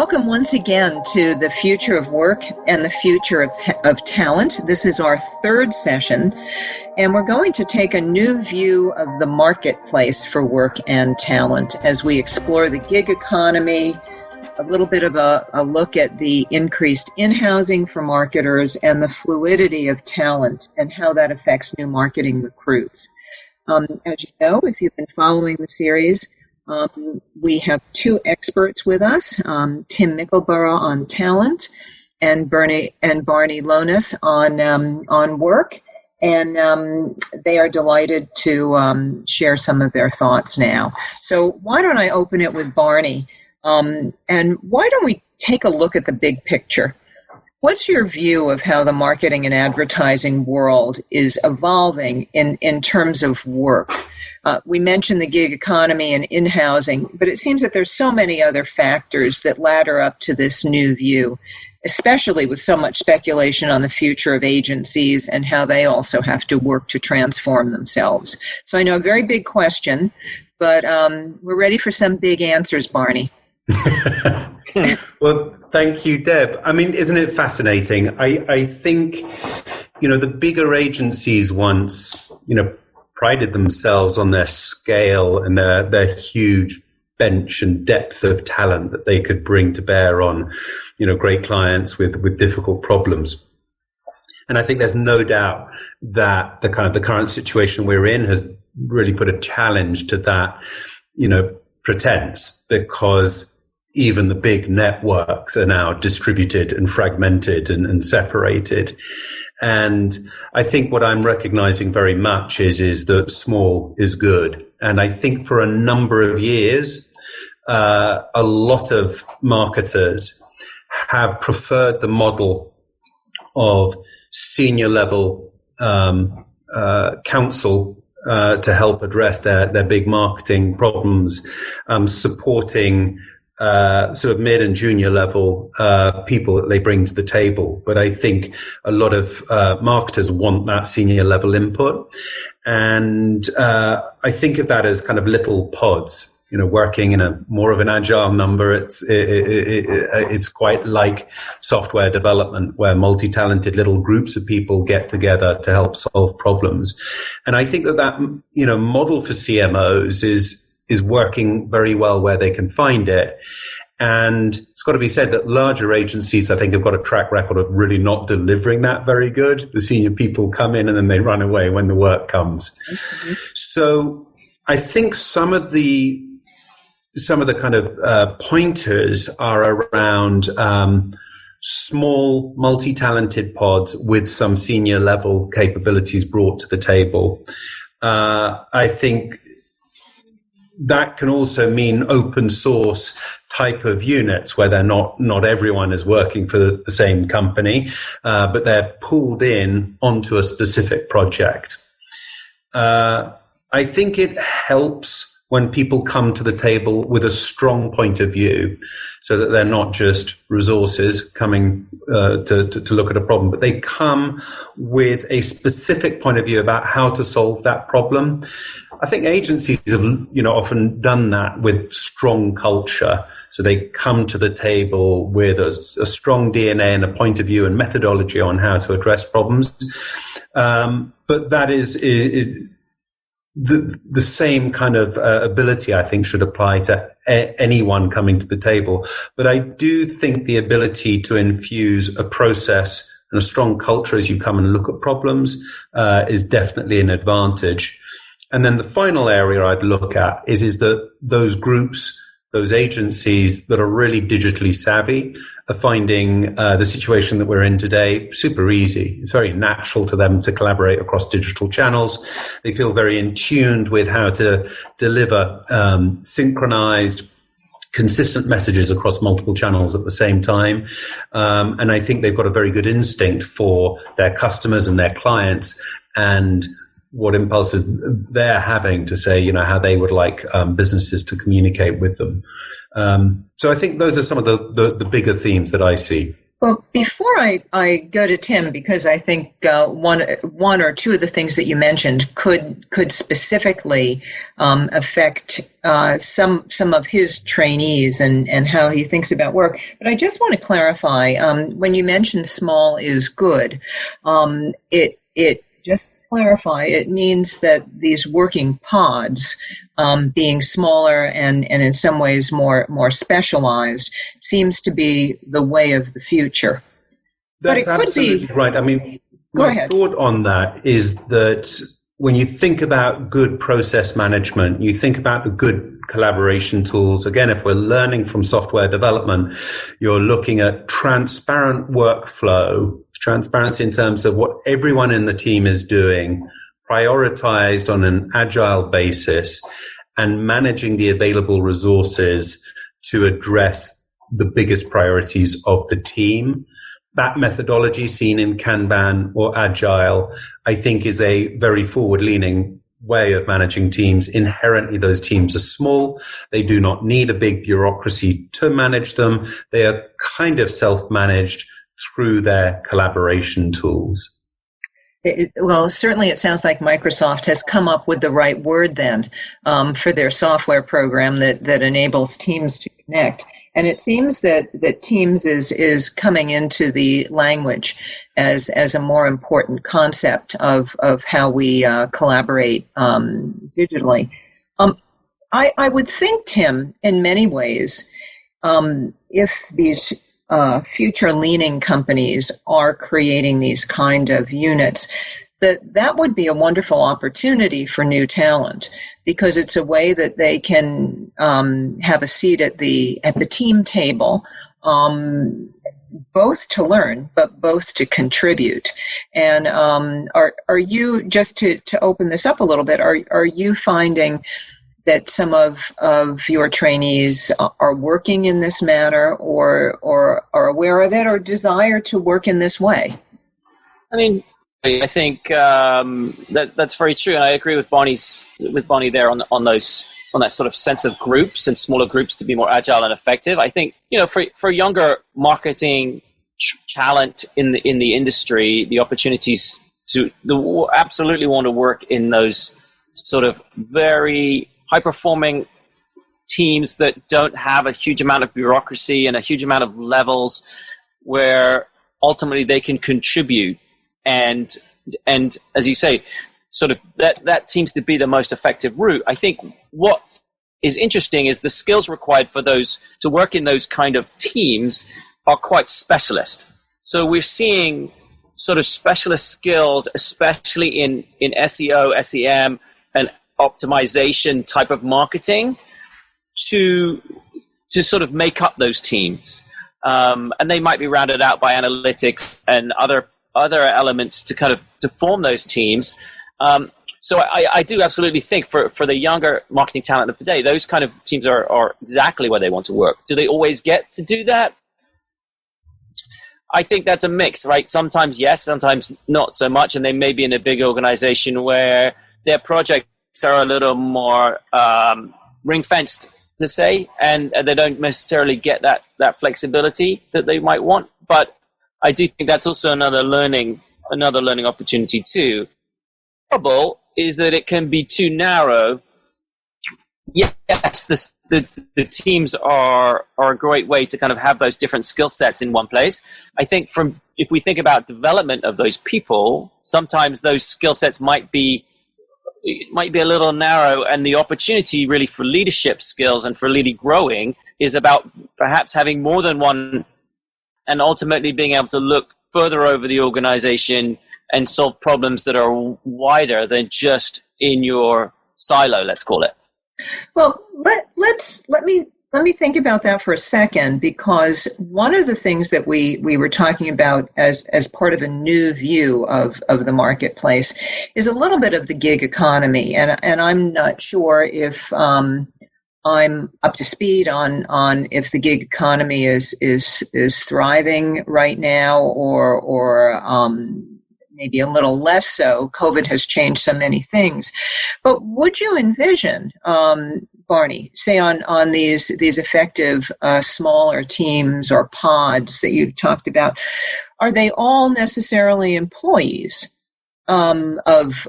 Welcome once again to the Future of Work and the Future of Talent. This is our third session, and we're going to take a new view of the marketplace for work and talent as we explore the gig economy, a little bit of a look at the increased in-housing for marketers and the fluidity of talent and how that affects new marketing recruits. As you know, if you've been following the series, we have two experts with us, Tim Mickelborough on talent and Barney Loehnis on work. And they are delighted to share some of their thoughts now. So why don't I open it with Barney? And why don't we take a look at the big picture? What's your view of how the marketing and advertising world is evolving in terms of work? We mentioned the gig economy and in-housing, but it seems that there's so many other factors that ladder up to this new view, especially with so much speculation on the future of agencies and how they also have to work to transform themselves. So I know a very big question, but we're ready for some big answers, Barney. Well, thank you, Deb. I mean, isn't it fascinating? I think, the bigger agencies once, prided themselves on their scale and their huge bench and depth of talent that they could bring to bear on, great clients with difficult problems. And I think there's no doubt that the current situation we're in has really put a challenge to that, pretense, because even the big networks are now distributed and fragmented and separated. And I think what I'm recognizing very much is that small is good. And I think for a number of years, a lot of marketers have preferred the model of senior level counsel to help address their big marketing problems, supporting sort of mid and junior level people that they bring to the table. But I think a lot of marketers want that senior level input. And I think of that as kind of little pods, working in a more of an agile number. It's quite like software development, where multi-talented little groups of people get together to help solve problems. And I think that model for CMOs is working very well where they can find it. And it's got to be said that larger agencies, I think, have got a track record of really not delivering that very good. The senior people come in and then they run away when the work comes. Mm-hmm. So I think some of the kind of pointers are around small, multi-talented pods with some senior level capabilities brought to the table. I think that can also mean open source type of units where they're not everyone is working for the same company, but they're pulled in onto a specific project. I think it helps when people come to the table with a strong point of view, so that they're not just resources coming to look at a problem, but they come with a specific point of view about how to solve that problem. I think agencies have, often done that with strong culture. So they come to the table with a strong DNA and a point of view and methodology on how to address problems. But that is the same kind of ability, I think, should apply to anyone coming to the table. But I do think the ability to infuse a process and a strong culture as you come and look at problems is definitely an advantage. And then the final area I'd look at is that those groups, those agencies that are really digitally savvy are finding the situation that we're in today super easy. It's very natural to them to collaborate across digital channels. They feel very in tuned with how to deliver synchronized, consistent messages across multiple channels at the same time. And I think they've got a very good instinct for their customers and their clients and what impulses they're having to say, how they would like businesses to communicate with them. So I think those are some of the bigger themes that I see. Well, before I go to Tim, because I think one or two of the things that you mentioned could specifically affect some of his trainees and how he thinks about work. But I just want to clarify, when you mentioned small is good, it just to clarify, it means that these working pods, being smaller and in some ways more specialized, seems to be the way of the future. That's absolutely right. I mean, my thought on that is that when you think about good process management, you think about the good collaboration tools. Again, if we're learning from software development, you're looking at transparent workflow, transparency in terms of what everyone in the team is doing, prioritized on an agile basis, and managing the available resources to address the biggest priorities of the team. That methodology seen in Kanban or Agile, I think, is a very forward-leaning way of managing teams. Inherently, those teams are small. They do not need a big bureaucracy to manage them. They are kind of self-managed through their collaboration tools. Well, certainly it sounds like Microsoft has come up with the right word then for their software program that enables teams to connect. And it seems that Teams is coming into the language as a more important concept of how we collaborate digitally. I would think, Tim, in many ways, if these future leaning companies are creating these kind of units, that would be a wonderful opportunity for new talent, because it's a way that they can have a seat at the team table, both to learn but both to contribute. And are you, just to open this up a little bit, are you finding that some of your trainees are working in this manner, or are aware of it, or desire to work in this way? I mean, I think that's very true, and I agree with Barney there on that sort of sense of groups and smaller groups to be more agile and effective. I think, for younger marketing talent in the industry, the opportunities to absolutely want to work in those sort of very high-performing teams that don't have a huge amount of bureaucracy and a huge amount of levels, where ultimately they can contribute. And as you say, sort of that seems to be the most effective route. I think what is interesting is the skills required for those to work in those kind of teams are quite specialist. So we're seeing sort of specialist skills, especially in SEO, SEM, and optimization type of marketing to sort of make up those teams. And they might be rounded out by analytics and other elements to form those teams. So I do absolutely think for the younger marketing talent of today, those kind of teams are exactly where they want to work. Do they always get to do that? I think that's a mix, right? Sometimes yes, sometimes not so much. And they may be in a big organization where their projects are a little more ring-fenced, to say, and they don't necessarily get that flexibility that they might want. But I do think that's also another learning opportunity too. The trouble is that it can be too narrow. Yes, the teams are a great way to kind of have those different skill sets in one place. I think if we think about development of those people, sometimes those skill sets might be a little narrow, and the opportunity really for leadership skills and for really growing is about perhaps having more than one, and ultimately being able to look further over the organization and solve problems that are wider than just in your silo, let's call it. Well, let me think about that for a second, because one of the things that we were talking about as part of a new view of the marketplace is a little bit of the gig economy, and I'm not sure if I'm up to speed on if the gig economy is thriving right now, or maybe a little less so. COVID has changed so many things. But would you envision Barney, say on these effective smaller teams or pods that you've talked about, are they all necessarily employees of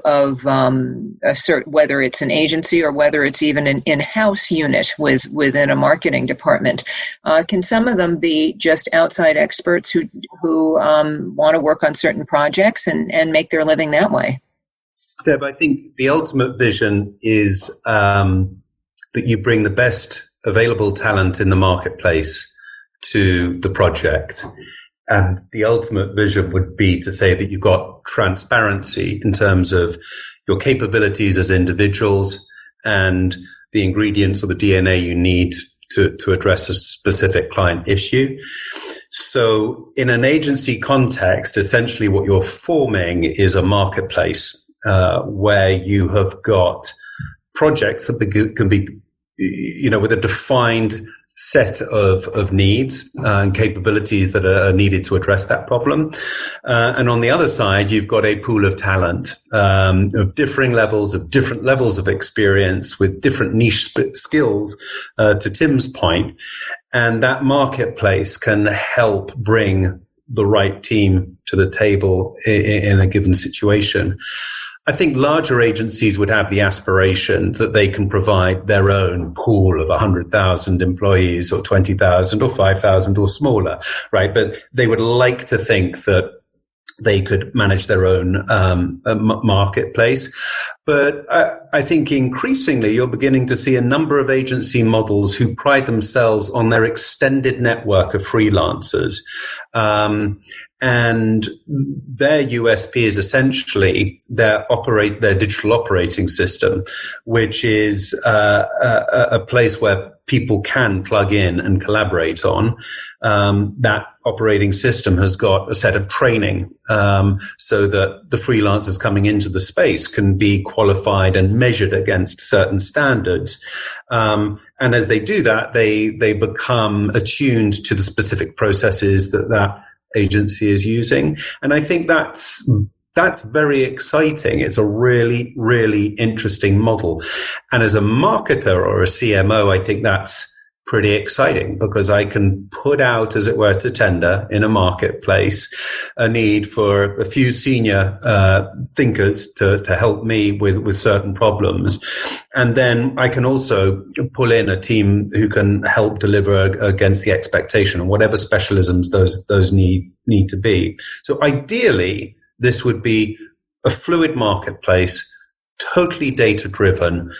a certain, whether it's an agency or whether it's even an in-house unit within a marketing department? Can some of them be just outside experts who want to work on certain projects and make their living that way? Deb, I think the ultimate vision is that you bring the best available talent in the marketplace to the project. And the ultimate vision would be to say that you've got transparency in terms of your capabilities as individuals and the ingredients or the DNA you need to address a specific client issue. So in an agency context, essentially what you're forming is a marketplace where you have got projects that can be, with a defined set of needs and capabilities that are needed to address that problem. And on the other side, you've got a pool of talent of different levels of experience with different niche skills, to Tim's point. And that marketplace can help bring the right team to the table in a given situation. I think larger agencies would have the aspiration that they can provide their own pool of 100,000 employees or 20,000 or 5,000 or smaller, right? But they would like to think that they could manage their own marketplace. But I think increasingly you're beginning to see a number of agency models who pride themselves on their extended network of freelancers. And their USP is essentially their digital operating system, which is a place where people can plug in and collaborate on. That operating system has got a set of training so that the freelancers coming into the space can be qualified and measured against certain standards. And as they do that, they become attuned to the specific processes that agency is using. And I think that's very exciting. It's a really, really interesting model. And as a marketer or a CMO, I think that's pretty exciting because I can put out, as it were, to tender in a marketplace a need for a few senior thinkers to help me with certain problems. And then I can also pull in a team who can help deliver against the expectation and whatever specialisms those need to be. So ideally, this would be a fluid marketplace, totally data-driven.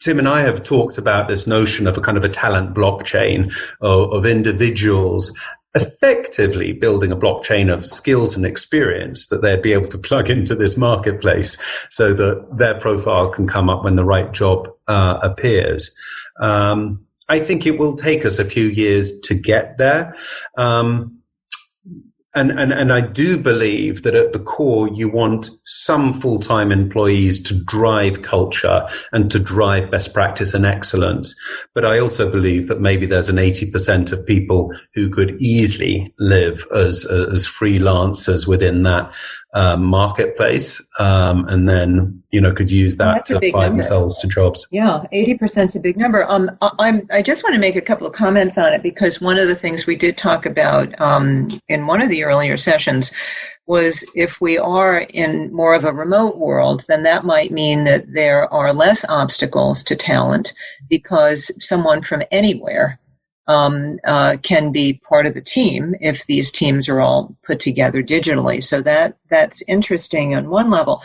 Tim and I have talked about this notion of a kind of a talent blockchain of individuals effectively building a blockchain of skills and experience that they'd be able to plug into this marketplace so that their profile can come up when the right job appears. I think it will take us a few years to get there. And I do believe that at the core, you want some full-time employees to drive culture and to drive best practice and excellence. But I also believe that maybe there's an 80% of people who could easily live as freelancers within that marketplace, and then, could use that to apply themselves to jobs. Yeah, 80% is a big number. I just want to make a couple of comments on it because one of the things we did talk about in one of the earlier sessions was if we are in more of a remote world, then that might mean that there are less obstacles to talent because someone from anywhere can be part of the team if these teams are all put together digitally. So that's interesting on one level.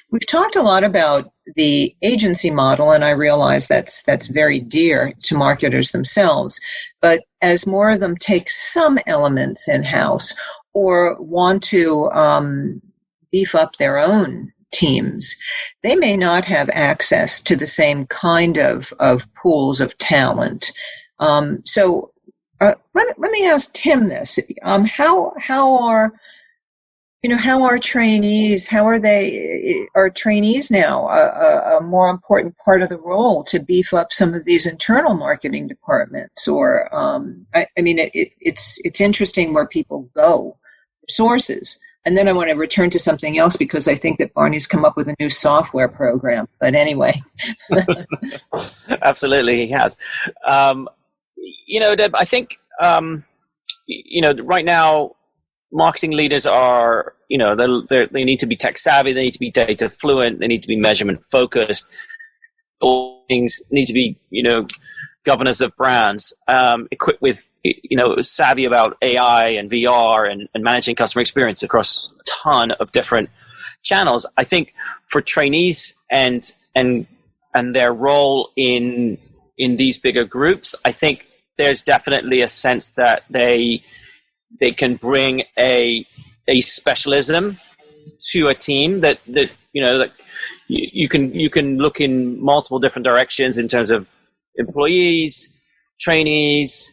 We've talked a lot about the agency model, and I realize that's very dear to marketers themselves. But as more of them take some elements in-house or want to beef up their own teams, they may not have access to the same kind of pools of talent. So let me ask Tim this: how are trainees? Are trainees now a more important part of the role to beef up some of these internal marketing departments? Or it's interesting where people go for sources, And then I want to return to something else because I think that Barney's come up with a new software program. But anyway. Absolutely, he has. Deb, I think, right now, marketing leaders are, they need to be tech savvy, they need to be data fluent, they need to be measurement focused. All things need to be, governors of brands, equipped with, savvy about AI and VR and managing customer experience across a ton of different channels. I think for trainees and their role in these bigger groups, I think there's definitely a sense that they can bring a specialism to a team that you can look in multiple different directions in terms of employees, trainees,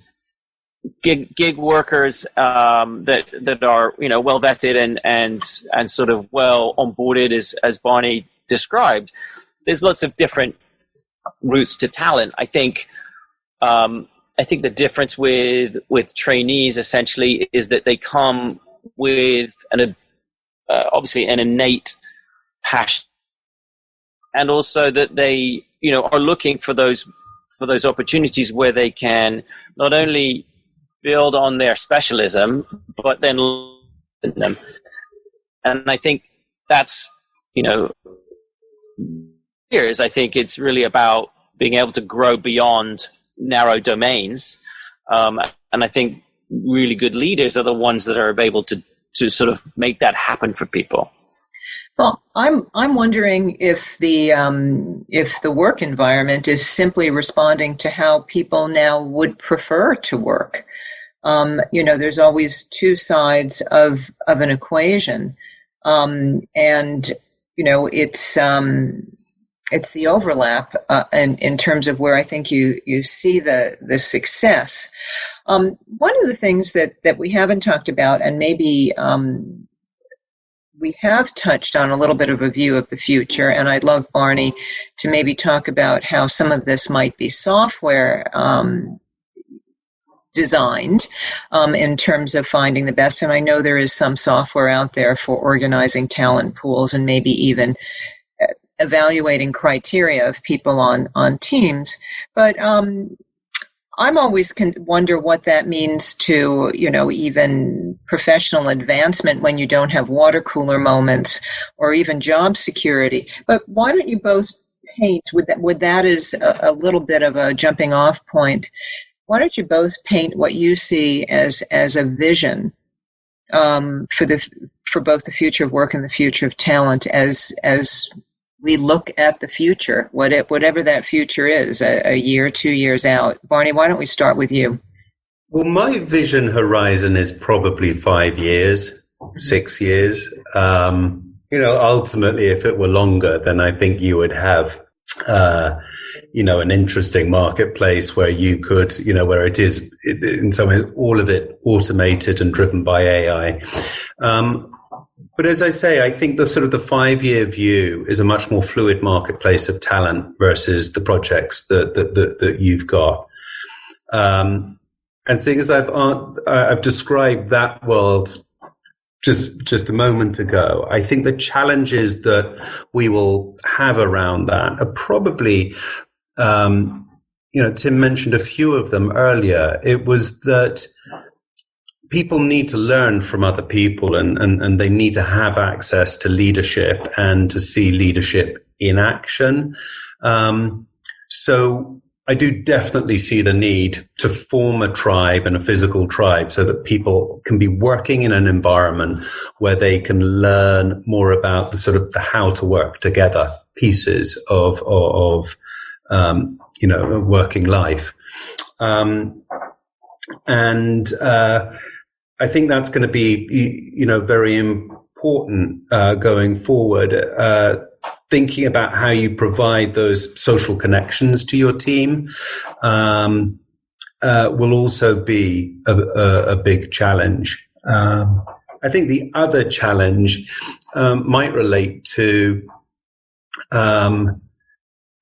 gig workers that are well vetted and sort of well onboarded as Barney described. There's lots of different routes to talent. I think the difference with trainees essentially is that they come with obviously an innate passion, and also that they are looking for those opportunities where they can not only build on their specialism but then learn them. And I think that's I think it's really about being able to grow beyond narrow domains, and I think really good leaders are the ones that are able to sort of make that happen for people. Well, I'm wondering if the work environment is simply responding to how people now would prefer to work. There's always two sides of an equation, and it's the overlap in terms of where I think you see the success. One of the things that we haven't talked about, and maybe we have touched on a little bit of a view of the future, and I'd love Barney to maybe talk about how some of this might be software designed in terms of finding the best. And I know there is some software out there for organizing talent pools and maybe even evaluating criteria of people on teams. But I'm always wonder what that means to, even professional advancement when you don't have water cooler moments or even job security. But why don't you both paint, with that as a little bit of a jumping off point, why don't you both paint what you see as a vision for both the future of work and the future of talent as we look at the future, whatever that future is, a year, 2 years out. Barney, why don't we start with you? Well, my vision horizon is probably 5 years, 6 years. Ultimately, if it were longer, then I think you would have, an interesting marketplace where you could, where it is in some ways all of it automated and driven by AI. But as I say, I think the 5-year view is a much more fluid marketplace of talent versus the projects that you've got. And seeing as I've described that world just a moment ago, I think the challenges that we will have around that are probably, Tim mentioned a few of them earlier. It was that people need to learn from other people and they need to have access to leadership and to see leadership in action. So I do definitely see the need to form a tribe and a physical tribe so that people can be working in an environment where they can learn more about the how to work together pieces of working life. I think that's going to be, very important going forward. Thinking about how you provide those social connections to your team will also be a big challenge. I think the other challenge might relate to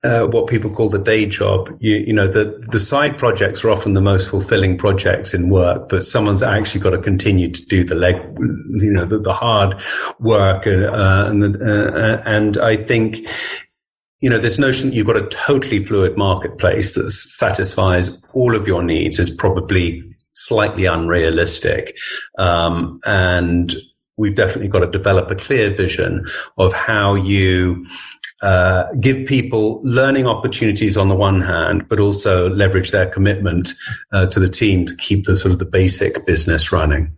what people call the day job. The side projects are often the most fulfilling projects in work, but someone's actually got to continue to do the hard work. And I think, this notion that you've got a totally fluid marketplace that satisfies all of your needs is probably slightly unrealistic. And we've definitely got to develop a clear vision of how you give people learning opportunities on the one hand, but also leverage their commitment to the team to keep the basic business running.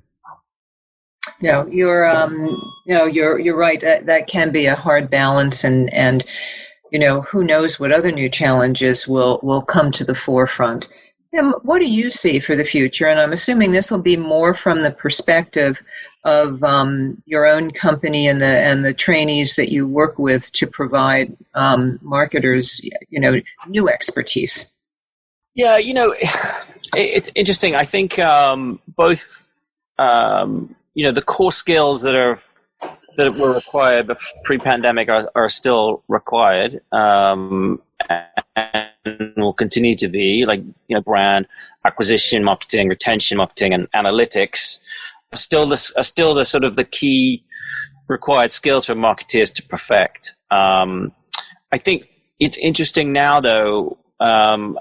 No, you're right. That can be a hard balance, and who knows what other new challenges will come to the forefront. Tim, what do you see for the future? And I'm assuming this will be more from the perspective of your own company and the trainees that you work with to provide marketers, new expertise. Yeah, it's interesting. I think both, the core skills that were required pre-pandemic are still required, and will continue to be, like brand acquisition, marketing, retention marketing, and analytics. Are still the sort of the key required skills for marketeers to perfect. I think it's interesting now, though, and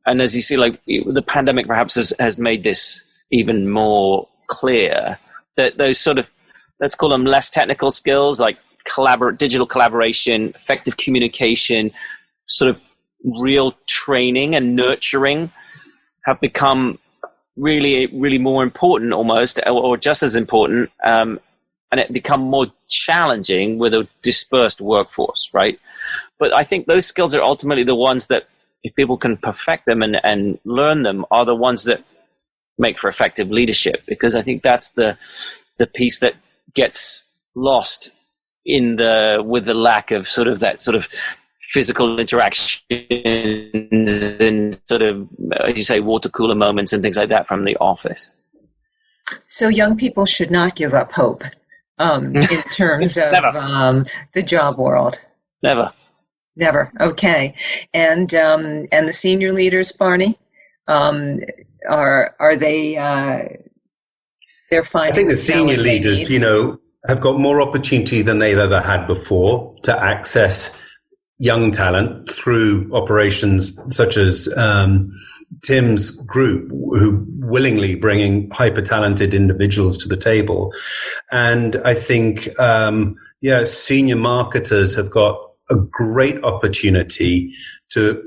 as you see, like the pandemic perhaps has made this even more clear, that those sort of, let's call them less technical skills, like digital collaboration, effective communication, sort of real training and nurturing, have become really, really more important almost, or just as important, and it become more challenging with a dispersed workforce, right? But I think those skills are ultimately the ones that, if people can perfect them and learn them, are the ones that make for effective leadership, because I think that's the piece that gets lost with the lack of that sort of physical interactions and sort of, as you say, water cooler moments and things like that from the office. So young people should not give up hope in terms of the job world. Never. Okay. And the senior leaders, Barney, are they? They're finding. I think the senior leaders, have got more opportunity than they've ever had before to access young talent through operations such as Tim's group, who willingly bringing hyper talented individuals to the table. And I think, senior marketers have got a great opportunity to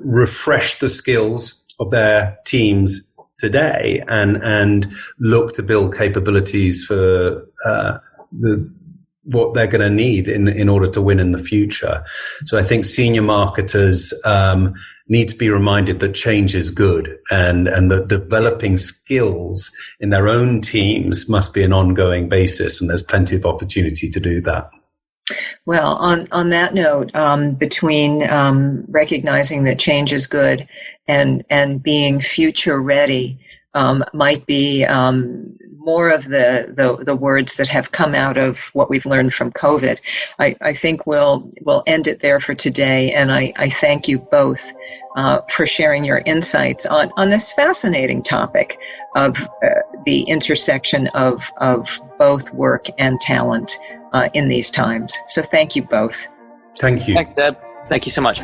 refresh the skills of their teams today and look to build capabilities for what they're going to need in order to win in the future. So I think senior marketers need to be reminded that change is good, and that developing skills in their own teams must be an ongoing basis, and there's plenty of opportunity to do that. Well, on that note, between recognizing that change is good and being future ready might be more of the words that have come out of what we've learned from COVID. I think we'll end it there for today, and I thank you both for sharing your insights on this fascinating topic of the intersection of both work and talent in these times. So thank you both. Thank you. Thanks, Deb. Thank you so much.